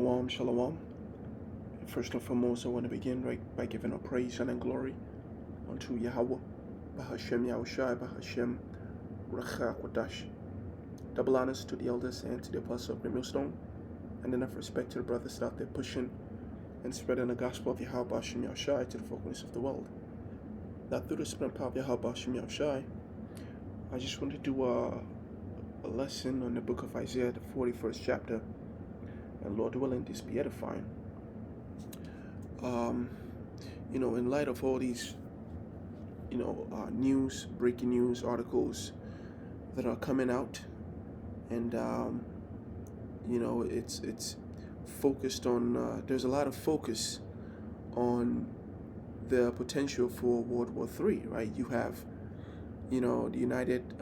Shalom, shalom. First and foremost, I want to begin by giving a praise and glory unto Yahweh, Bahashem Yahushai, Bahashem Racha Kodash. Double honors to the elders and to the apostle of the millstone, and enough respect to the brothers out there pushing and spreading the gospel of Yahweh Bahashem Yahushai to the four corners of the world. That through the spirit power of Yahweh Bahashem Yahushai, I just want to do a lesson on the book of Isaiah, the 41st chapter, and Lord willing, this be edifying. In light of all these, breaking news articles that are coming out, and it's focused on. There's a lot of focus on the potential for World War III, right? You have, the United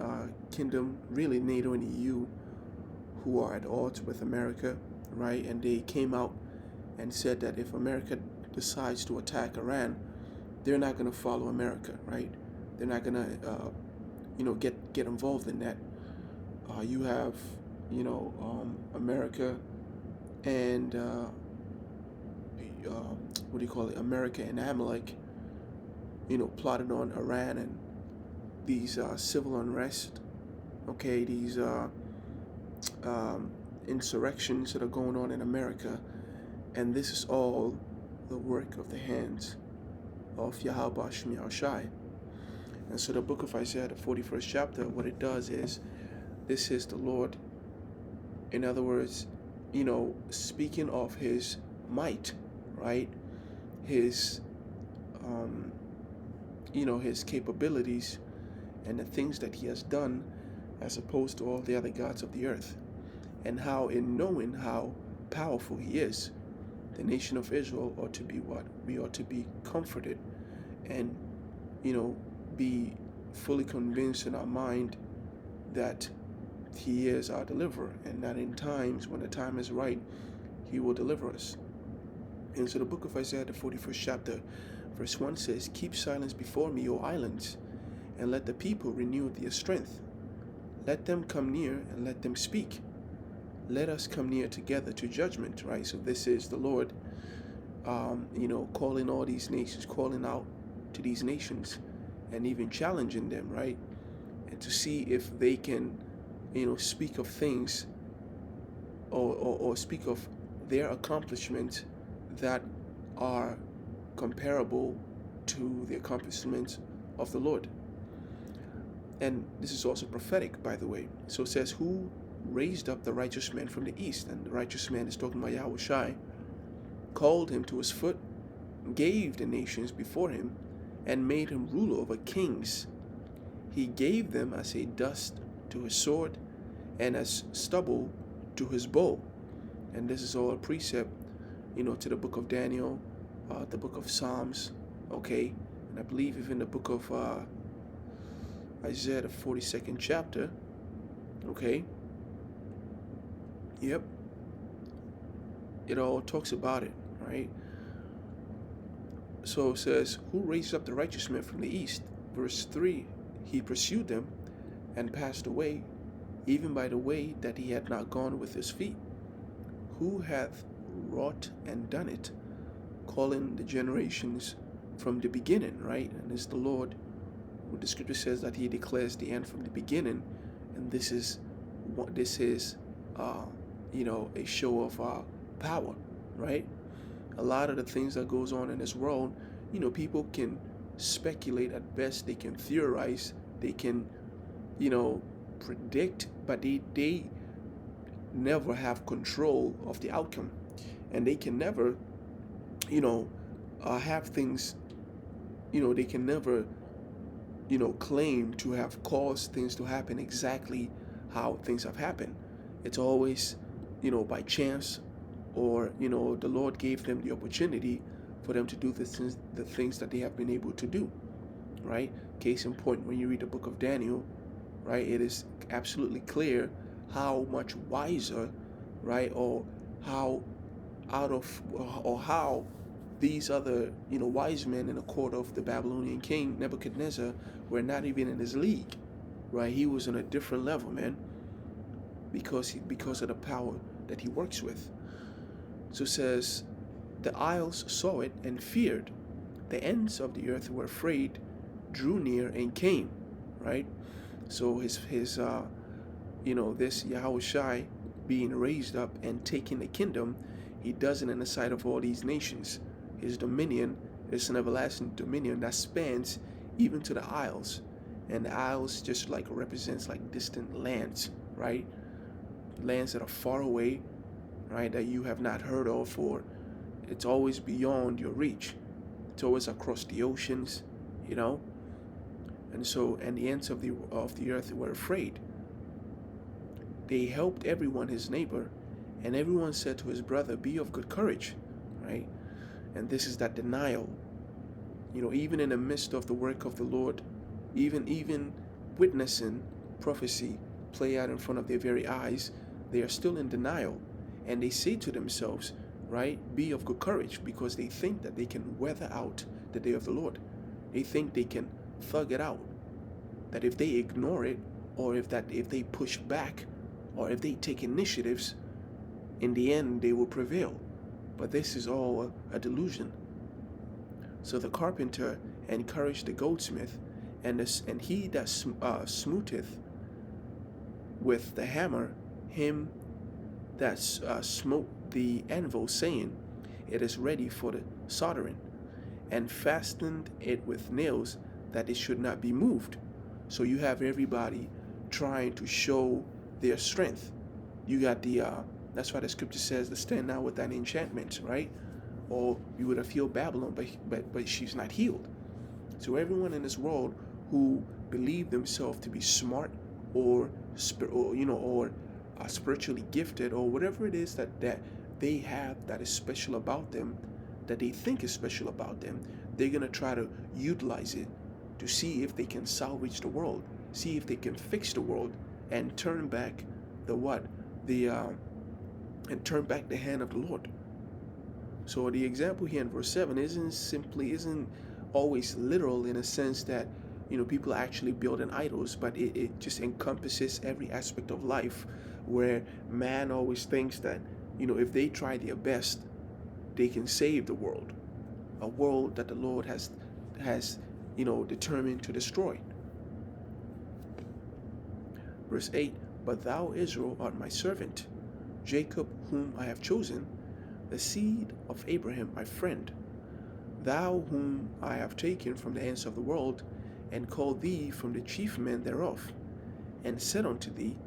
Kingdom, really NATO and EU, who are at odds with America, right? And they came out and said that if America decides to attack Iran, they're not going to follow America, right? They're not going to, get involved in that. You have, America and America and Amalek, plotted on Iran and these civil unrest, okay, these insurrections that are going on in America, and this is all the work of the hands of Yahweh Bahashem Yahushai. And so the book of Isaiah, the 41st chapter, what it does is, this is the Lord, in other words, speaking of his might, right? His, his capabilities and the things that he has done as opposed to all the other gods of the earth. And how, in knowing how powerful he is, the nation of Israel ought to be what? We ought to be comforted and, be fully convinced in our mind that he is our deliverer, and that in times, when the time is right, he will deliver us. And so the book of Isaiah, the 41st chapter, verse 1 says, "Keep silence before me, O islands, and let the people renew their strength. Let them come near and let them speak. Let us come near together to judgment," right? So this is the Lord, calling all these nations, calling out to these nations, and even challenging them, right? And to see if they can, speak of things or speak of their accomplishments that are comparable to the accomplishments of the Lord. And this is also prophetic, by the way. So it says, "Who raised up the righteous man from the east?" And the righteous man is talking about Yahushai. "Called him to his foot, gave the nations before him, and made him ruler over kings. He gave them as a dust to his sword, and as stubble to his bow." And this is all a precept, to the book of Daniel, the book of Psalms, okay? And I believe even the book of Isaiah, the 42nd chapter, okay? Yep. It all talks about it, right? So it says, "Who raised up the righteous man from the east?" Verse 3, "He pursued them and passed away, even by the way that he had not gone with his feet. Who hath wrought and done it, calling the generations from the beginning," right? And it's the Lord. The scripture says that he declares the end from the beginning, and this is a show of power, right? A lot of the things that goes on in this world, people can speculate at best, they can theorize, they can, predict, but they never have control of the outcome, and they can never, have things, they can never, claim to have caused things to happen exactly how things have happened. It's always, by chance, or, the Lord gave them the opportunity for them to do the things that they have been able to do, right? Case in point, when you read the book of Daniel, right, it is absolutely clear how much wiser, right, or how how these other, wise men in the court of the Babylonian king Nebuchadnezzar were not even in his league, right? He was on a different level, man, because of the power that he works with. So it says, the isles saw it and feared. The ends of the earth were afraid, drew near and came. Right. So this Yahushai being raised up and taking the kingdom, he does it in the sight of all these nations. His dominion is an everlasting dominion that spans even to the isles. And the isles just like represents like distant lands, right? Lands that are far away, right? That you have not heard of, or it's always beyond your reach. It's always across the oceans, you know? And the ends of the earth were afraid. They helped everyone his neighbor, and everyone said to his brother, be of good courage, right? And this is that denial. Even in the midst of the work of the Lord, even witnessing prophecy play out in front of their very eyes, they are still in denial. And they say to themselves, right, be of good courage, because they think that they can weather out the day of the Lord. They think they can thug it out. That if they ignore it, or if they push back, or if they take initiatives, in the end they will prevail. But this is all a delusion. So the carpenter encouraged the goldsmith, and he that smooteth with the hammer him that smote the anvil, saying, it is ready for the soldering, and fastened it with nails, that it should not be moved. So you have everybody trying to show their strength. You got that's why the scripture says to stand now with thine enchantments, right? Or you would have healed Babylon, but she's not healed. So everyone in this world who believe themselves to be smart or spiritually gifted, or whatever it is that they have that is special about them, that they think is special about them, they're gonna try to utilize it to see if they can salvage the world, see if they can fix the world, and turn back and turn back the hand of the Lord. So the example here in verse 7 isn't always literal, in a sense that people are actually building idols, but it just encompasses every aspect of life, where man always thinks that if they try their best, they can save the world, a world that the Lord has determined to destroy. Verse 8, but thou, Israel, art my servant, Jacob, whom I have chosen, the seed of Abraham, my friend. Thou, whom I have taken from the ends of the world, and called thee from the chief men thereof, and said unto thee,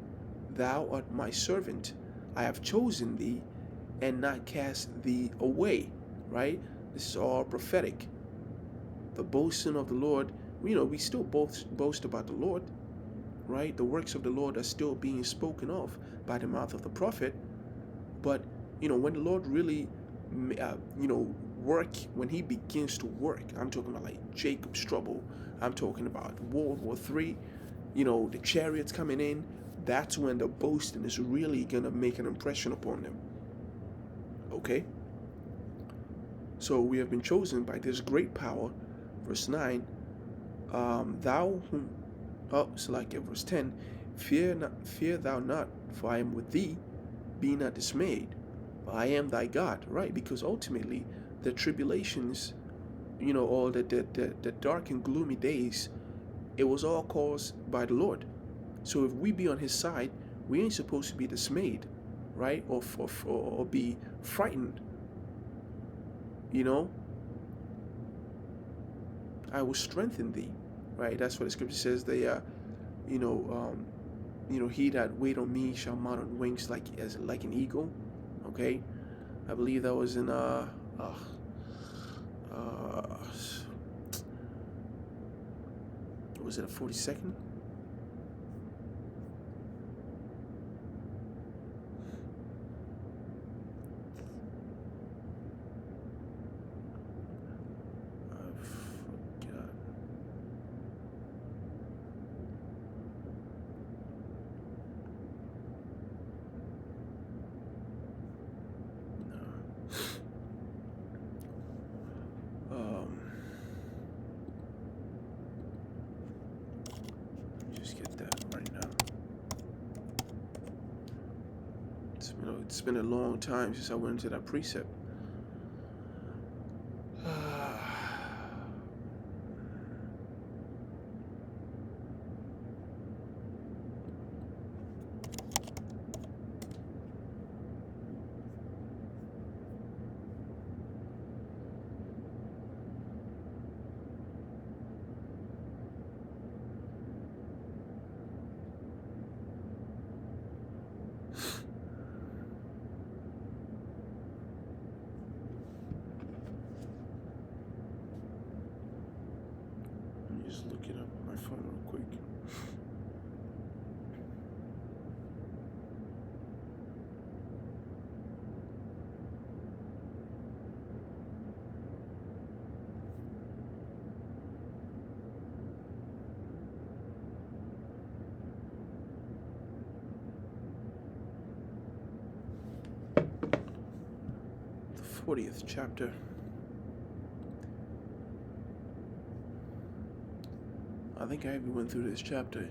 thou art my servant, I have chosen thee, and not cast thee away. Right? This is all prophetic. The boasting of the Lord, we still boast about the Lord, right? The works of the Lord are still being spoken of by the mouth of the prophet. But when the Lord really when he begins to work, I'm talking about like Jacob's trouble, I'm talking about World War III, the chariots coming in, that's when the boasting is really gonna make an impression upon them. Okay? So we have been chosen by this great power. Verse 9, thou whom, verse 10, fear thou not, for I am with thee, be not dismayed, for I am thy God, right? Because ultimately, the tribulations, all the dark and gloomy days, it was all caused by the Lord. So if we be on his side, we ain't supposed to be dismayed, right? Or be frightened. I will strengthen thee, right? That's what the scripture says. He that wait on me shall mount on wings like an eagle. Okay, I believe that was in was it a 42nd? been a long time since I went into that precept. Let me just look it up on my phone real quick. The 40th chapter. I think I even went through this chapter.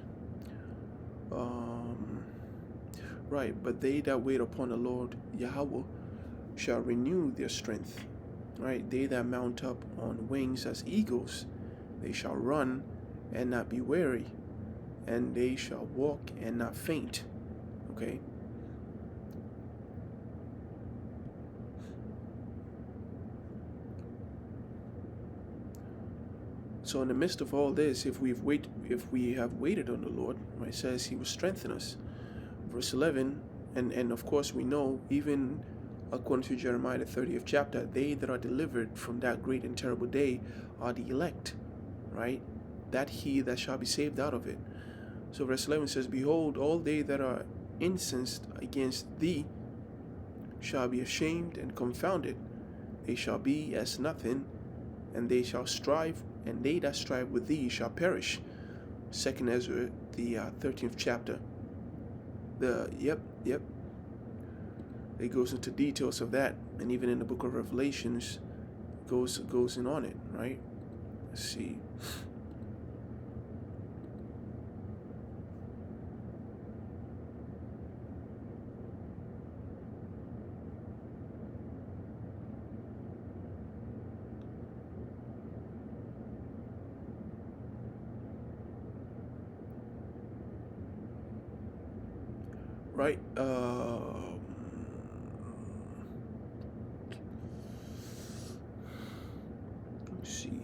Right, but they that wait upon the Lord Yahweh shall renew their strength. Right, they that mount up on wings as eagles, they shall run and not be weary, and they shall walk and not faint. Okay. So in the midst of all this, if we have waited on the Lord, right, it says He will strengthen us. Verse 11, and of course we know, even according to Jeremiah the 30th chapter, they that are delivered from that great and terrible day are the elect, right? That he that shall be saved out of it. So verse 11 says, behold, all they that are incensed against thee shall be ashamed and confounded. They shall be as nothing, and they shall strive, and they that strive with thee shall perish. 2nd Ezra, the 13th chapter. It goes into details of that, and even in the book of Revelations goes in on it, right? Let's see. Right. Let's see.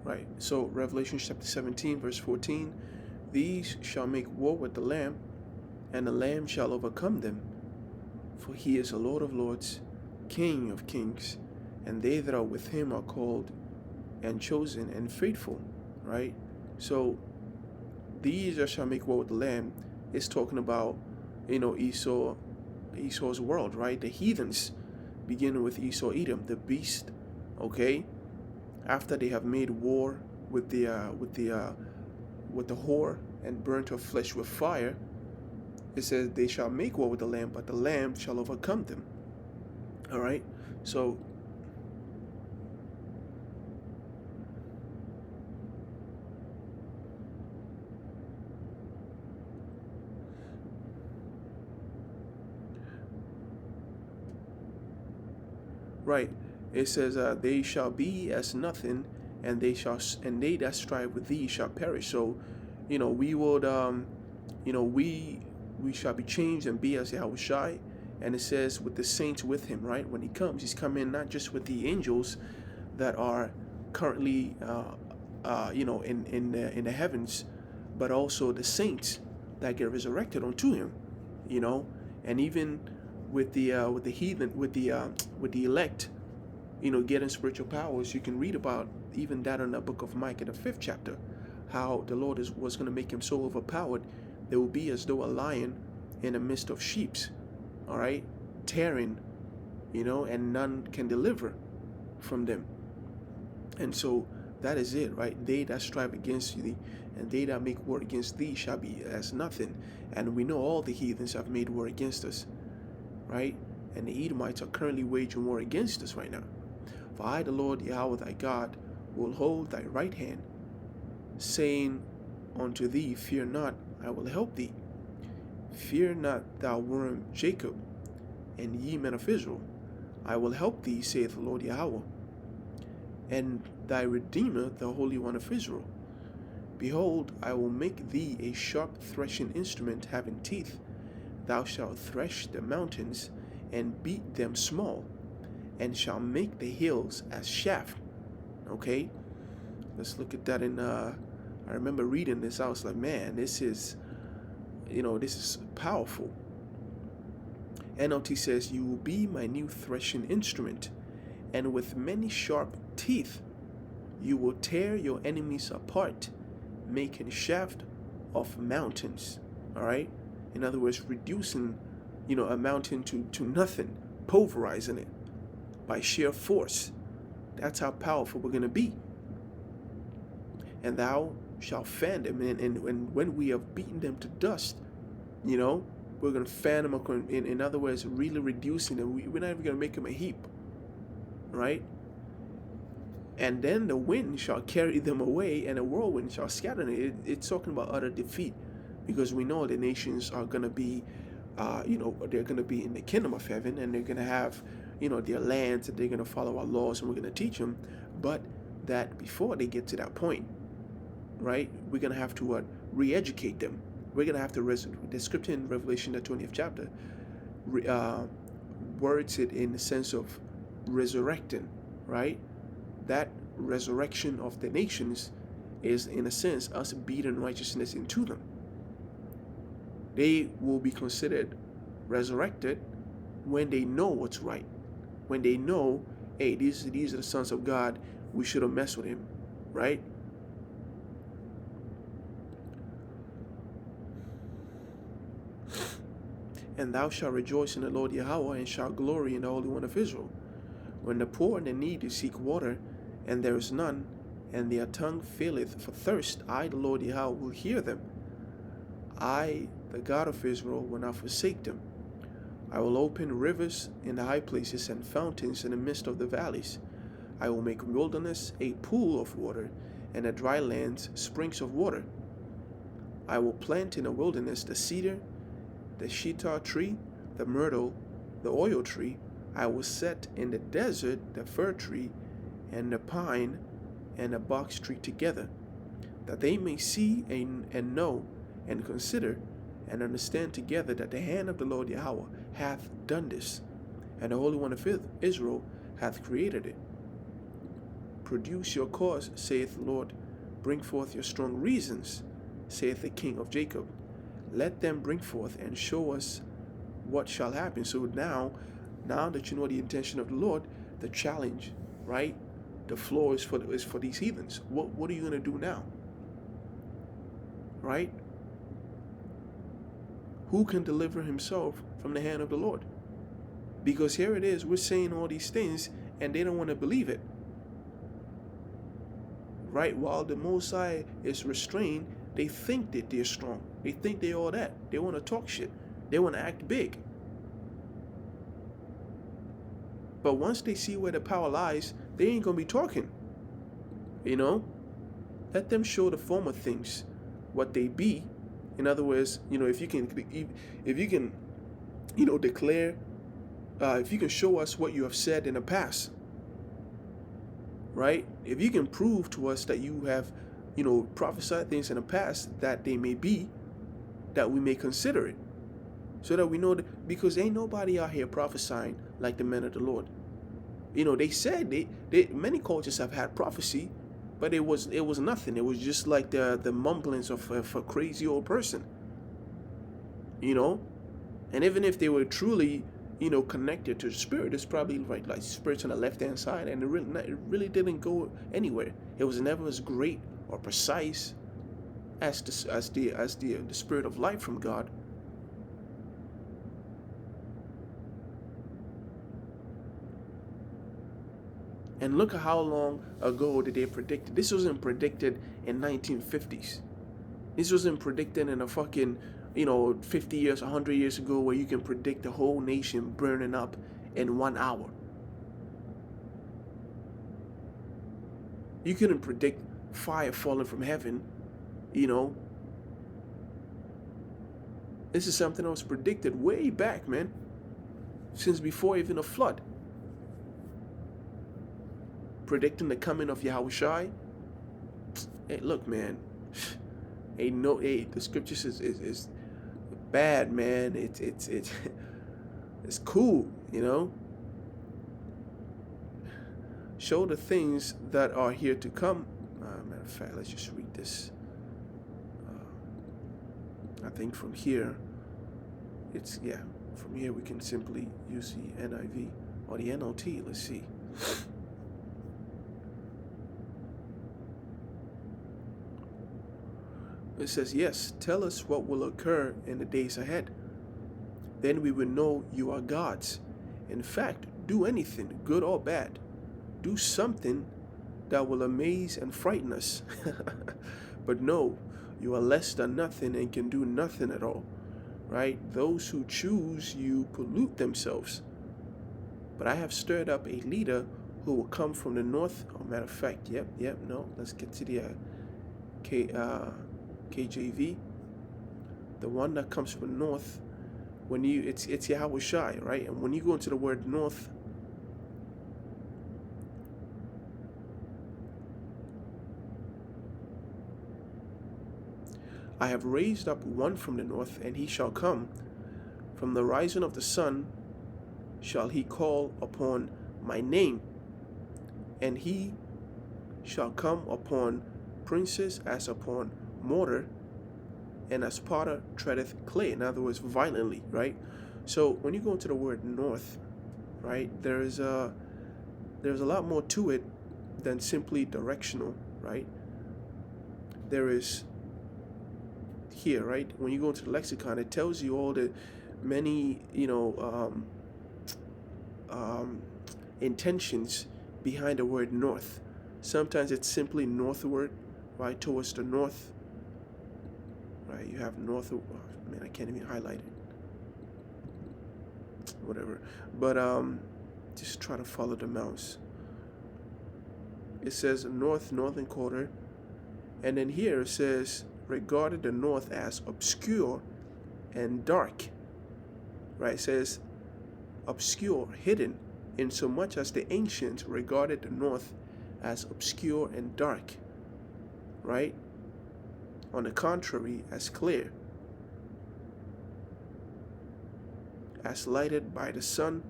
Right. So Revelation chapter 17, verse 14, these shall make war with the Lamb, and the Lamb shall overcome them. For he is the Lord of lords, King of kings, and they that are with him are called and chosen and faithful. Right? So these that shall make war with the Lamb is talking about, Esau's world, right? The heathens, beginning with Esau, Edom, the beast, okay? After they have made war with the whore and burnt her flesh with fire, it says they shall make war with the Lamb, but the Lamb shall overcome them. All right, so right, it says they shall be as nothing, and they that strive with thee shall perish. So, we would, we shall be changed and be as Yahushai. And it says with the saints with him, right? When he comes, he's coming not just with the angels that are currently, in the heavens, but also the saints that get resurrected unto him, and even with the heathen, with the elect, getting spiritual powers. You can read about even that in the book of Micah, the 5th chapter, how the Lord was going to make him so overpowered, they will be as though a lion in the midst of sheep, all right, tearing and none can deliver from them. And so that is it, right? They that strive against thee, and they that make war against thee shall be as nothing. And we know all the heathens have made war against us, right? And the Edomites are currently waging war against us right now. For I, the Lord Yahweh thy God, will hold thy right hand, saying unto thee, Fear not, I will help thee. Fear not, thou worm Jacob, and ye men of Israel. I will help thee, saith the Lord Yahweh, and thy Redeemer, the Holy One of Israel. Behold, I will make thee a sharp threshing instrument having teeth. Thou shalt thresh the mountains, and beat them small, and shall make the hills as shaft. Okay, let's look at that I remember reading this. I was like, man, this is powerful. NLT says, you will be my new threshing instrument, and with many sharp teeth you will tear your enemies apart, making shaft of mountains. All right, in other words, reducing a mountain to nothing, pulverizing it by sheer force. That's how powerful we're going to be. And thou shalt fan them, and when we have beaten them to dust, we're going to fan them up. In other words, really reducing them. We're not even going to make them a heap, right? And then the wind shall carry them away, and a whirlwind shall scatter them. It's talking about utter defeat, because we know the nations are going to be, they're going to be in the kingdom of heaven, and they're going to have, their lands, and they're going to follow our laws, and we're going to teach them. But that before they get to that point, right, we're going to have to re-educate them. We're going to have to, the scripture in Revelation, the 20th chapter, words it in the sense of resurrecting, right? That resurrection of the nations is, in a sense, us beating righteousness into them. They will be considered resurrected when they know what's right. When they know, hey, these are the sons of God, we shouldn't mess with him, right? And thou shalt rejoice in the Lord Yahweh, and shalt glory in the Holy One of Israel. When the poor and the needy seek water, and there is none, and their tongue faileth for thirst, I, the Lord Yahweh, will hear them. I, the God of Israel, will not forsake them. I will open rivers in the high places, and fountains in the midst of the valleys. I will make wilderness a pool of water, and the dry lands springs of water. I will plant in the wilderness the cedar, the shittah tree, the myrtle, the oil tree. I will set in the desert the fir tree, and the pine, and the box tree together, that they may see and know, and consider, and understand together that the hand of the Lord Yahweh hath done this, and the Holy One of Israel hath created it. Produce your cause, saith the Lord. Bring forth your strong reasons, saith the King of Jacob. Let them bring forth and show us what shall happen. So now that you know the intention of the Lord, the challenge, right? The floor is for these heathens. What are you going to do now? Right? Who can deliver himself from the hand of the Lord? Because here it is, we're saying all these things, and they don't want to believe it. Right? While the Most High is restrained, they think that they're strong. They think they're all that. They want to talk shit. They want to act big. But once they see where the power lies, they ain't going to be talking. Let them show the former things, what they be. In other words, if you can declare, if you can show us what you have said in the past, right? If you can prove to us that you have, prophesied things in the past that they may be, that we may consider it, so that we know that, because ain't nobody out here prophesying like the men of the Lord. They said many cultures have had prophecy, but it was nothing. It was just like the mumblings of a crazy old person. And even if they were truly, connected to the Spirit, it's probably like spirits on the left-hand side, and it really didn't go anywhere. It was never as great or precise as the Spirit of life from God. And look at how long ago did they predict it. This wasn't predicted in 1950s. This wasn't predicted in a fucking, 50 years, 100 years ago, where you can predict the whole nation burning up in 1 hour. You couldn't predict fire falling from heaven, you know. This is something that was predicted way back, man. Since before even a flood. Predicting the coming of Yahushai. Hey, look, man. The scriptures is bad, man. It's cool, Show the things that are here to come. Matter of fact, let's just read this. I think from here, from here we can simply use the NIV or the NLT. Let's see. It says, yes, tell us what will occur in the days ahead. Then we will know you are gods. In fact, do anything, good or bad. Do something that will amaze and frighten us. But no, you are less than nothing and can do nothing at all. Right? Those who choose you pollute themselves. But I have stirred up a leader who will come from the north. Oh, matter of fact, no. Let's get to the KJV. The one that comes from the north, it's Yahushai, right? And when you go into the word north, I have raised up one from the north, and he shall come. From the rising of the sun shall he call upon my name, and he shall come upon princes as upon mortar, and as potter treadeth clay. In other words, violently, right? So when you go into the word north, right, there's a lot more to it than simply directional, right? There is here, right? When you go into the lexicon, it tells you all the many, intentions behind the word north. Sometimes it's simply northward, right, towards the north, right? You have north. Oh, man, I can't even highlight it. Whatever. But just try to follow the mouse. It says northern quarter, and then here it says regarded the north as obscure and dark, right? It says obscure, hidden, in so much as the ancients regarded the north as obscure and dark, right? On the contrary, as clear, as lighted by the sun,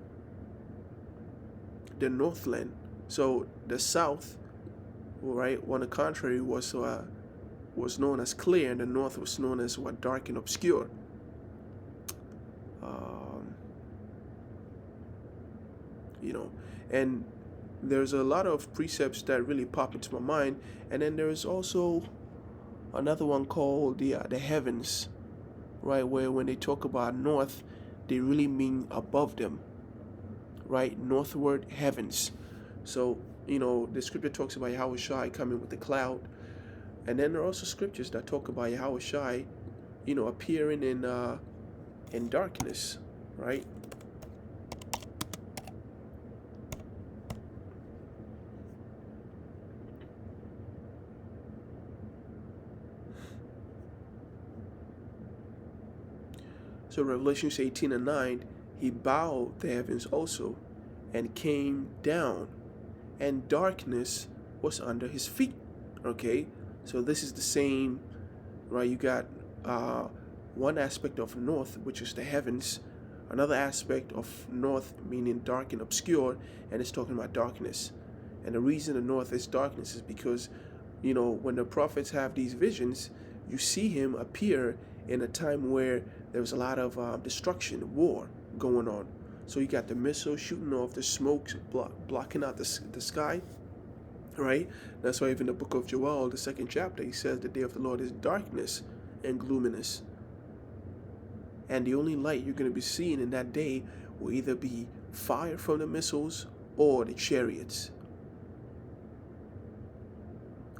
the northland. So the south, right, on the contrary, was known as clear, and the north was known as dark and obscure. And there's a lot of precepts that really pop into my mind, and then there's also another one called the heavens, right, where when they talk about north, they really mean above them, right? Northward heavens. So the scripture talks about Yahushai coming with the cloud. And then there are also scriptures that talk about Yahushai, appearing in darkness, right? So Revelation 18:9, he bowed the heavens also, and came down, and darkness was under his feet. Okay? So this is the same, right? You got one aspect of north, which is the heavens, another aspect of north meaning dark and obscure, and it's talking about darkness. And the reason the north is darkness is because, when the prophets have these visions, you see him appear in a time where there was a lot of destruction, war going on. So you got the missiles shooting off, the smoke blocking out the sky. Right? That's why even the book of Joel, the 2nd chapter, he says the day of the Lord is darkness and gloominess. And the only light you're going to be seeing in that day will either be fire from the missiles or the chariots.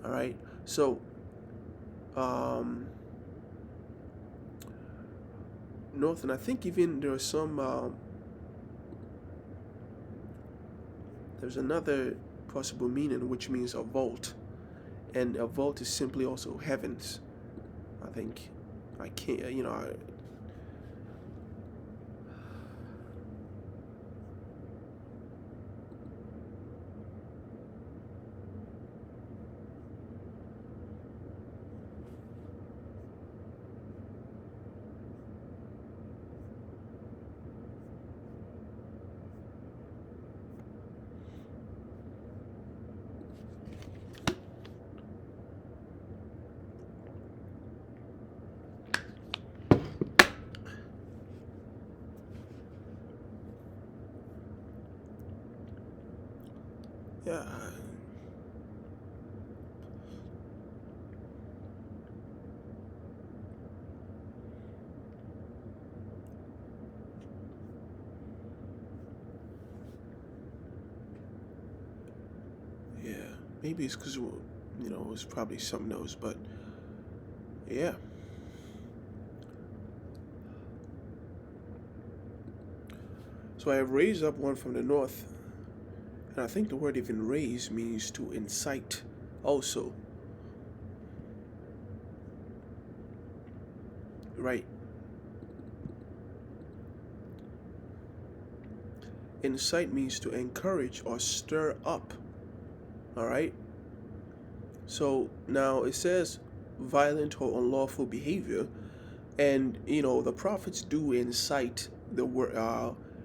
All right. So, um, north, and I think even there are some. There's another possible meaning which means a vault, and a vault is simply also heavens. I think I can't. Yeah. Yeah. Maybe it's because it's probably something else, but yeah. So I have raised up one from the north, and I think the word even raise means to incite also. Right. Incite means to encourage or stir up. All right. So now it says violent or unlawful behavior, and the prophets do incite the word.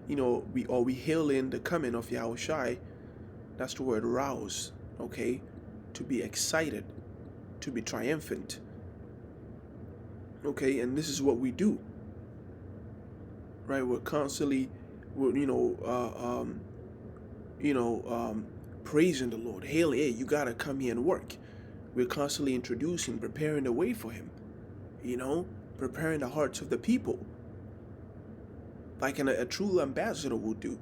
We hail in the coming of Yahushai. That's the word rouse. Okay, to be excited, to be triumphant. Okay, and this is what we do. Right, we're constantly, we're, praising the Lord. Hail, hey, you gotta come here and work. We're constantly introducing, preparing the way for Him. Preparing the hearts of the people, like a true ambassador will do.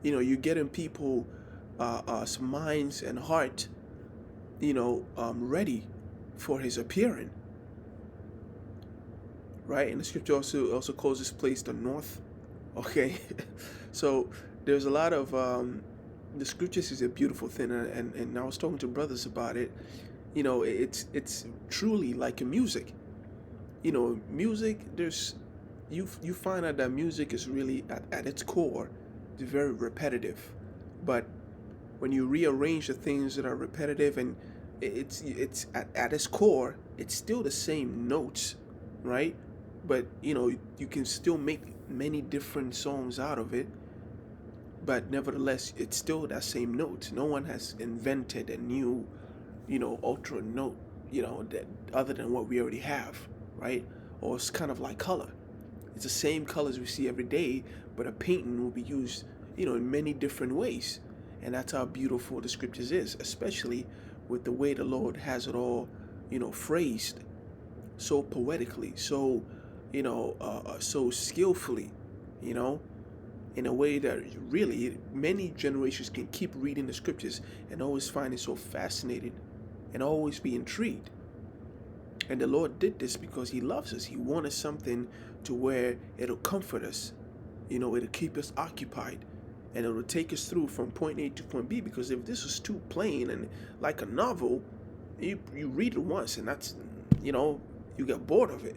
You're getting people, minds and heart, ready for His appearing. Right, and the scripture also calls this place the north. Okay, so there's a lot of the scriptures is a beautiful thing, and I was talking to brothers about it. It's truly like a music. Music. You find out that music is really at its core, it's very repetitive, but when you rearrange the things that are repetitive and it's at its core, it's still the same notes, right? But you can still make many different songs out of it, but nevertheless it's still that same note. No one has invented a new ultra note, that other than what we already have, right? Or it's kind of like color. It's the same colors we see every day, but a painting will be used in many different ways. And that's how beautiful the scriptures is, especially with the way the Lord has it all phrased so poetically, so so skillfully, you know in a way that really many generations can keep reading the scriptures and always find it so fascinating and always be intrigued. And the Lord did this because He loves us. He wanted something to where it'll comfort us, it'll keep us occupied, and it'll take us through from point A to point B. Because if this was too plain and like a novel, you read it once and that's, you get bored of it.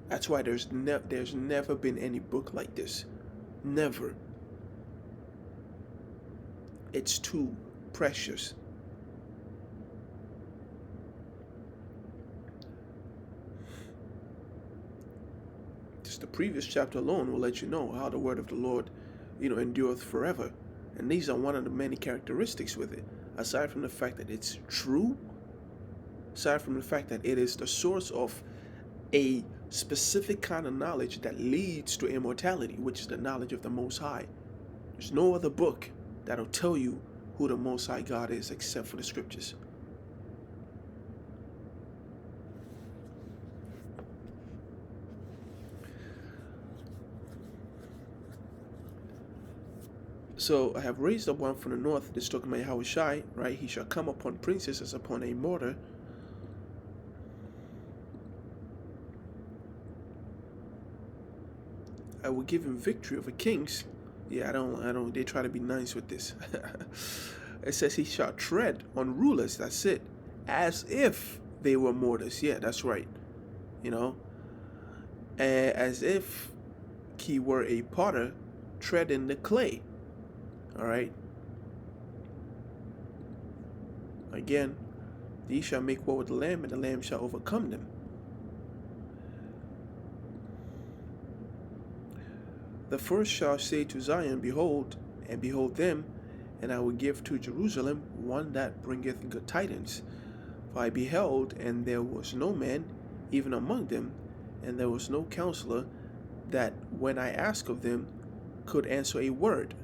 That's why there's never been any book like this. Never. It's too precious. Just the previous chapter alone will let you know how the word of the Lord, endureth forever. And these are one of the many characteristics with it. Aside from the fact that it's true, aside from the fact that it is the source of a specific kind of knowledge that leads to immortality, which is the knowledge of the Most High. There's no other book that'll tell you who the Most High God is except for the scriptures. So I have raised up one from the north. This talking about Yahushai, right? He shall come upon princes as upon a mortar. I will give him victory over kings. Yeah, I don't. They try to be nice with this. It says he shall tread on rulers. That's it. As if they were mortars. Yeah, that's right. You know, as if he were a potter treading the clay. All right. Again, these shall make war with the Lamb, and the Lamb shall overcome them. The first shall say to Zion, Behold, and behold them, and I will give to Jerusalem one that bringeth good tidings. For I beheld, and there was no man, even among them, and there was no counselor, that when I asked of them, could answer a word.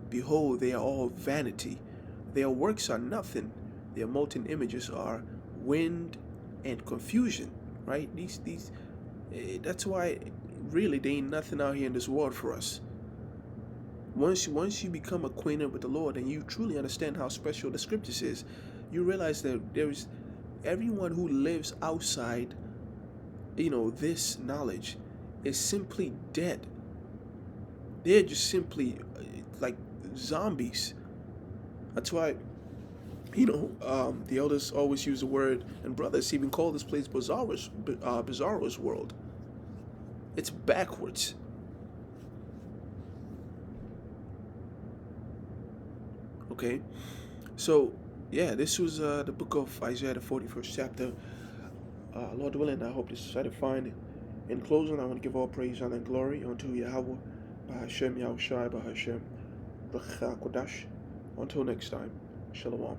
Behold, they are all vanity. Their works are nothing. Their molten images are wind and confusion. Right? That's why really there ain't nothing out here in this world for us. Once you become acquainted with the Lord and you truly understand how special the scriptures is, you realize that there's everyone who lives outside, this knowledge is simply dead. They're just simply like zombies. That's why, the elders always use the word, and brothers even call this place Bizarro's world. It's backwards. Okay, so yeah, this was the book of Isaiah, the 41st chapter. Lord willing, I hope this is edifying. In closing, I want to give all praise, honor, and glory unto Yahweh, Bahashem Yahushai, Bahashem Kodash. Until next time, Shalom.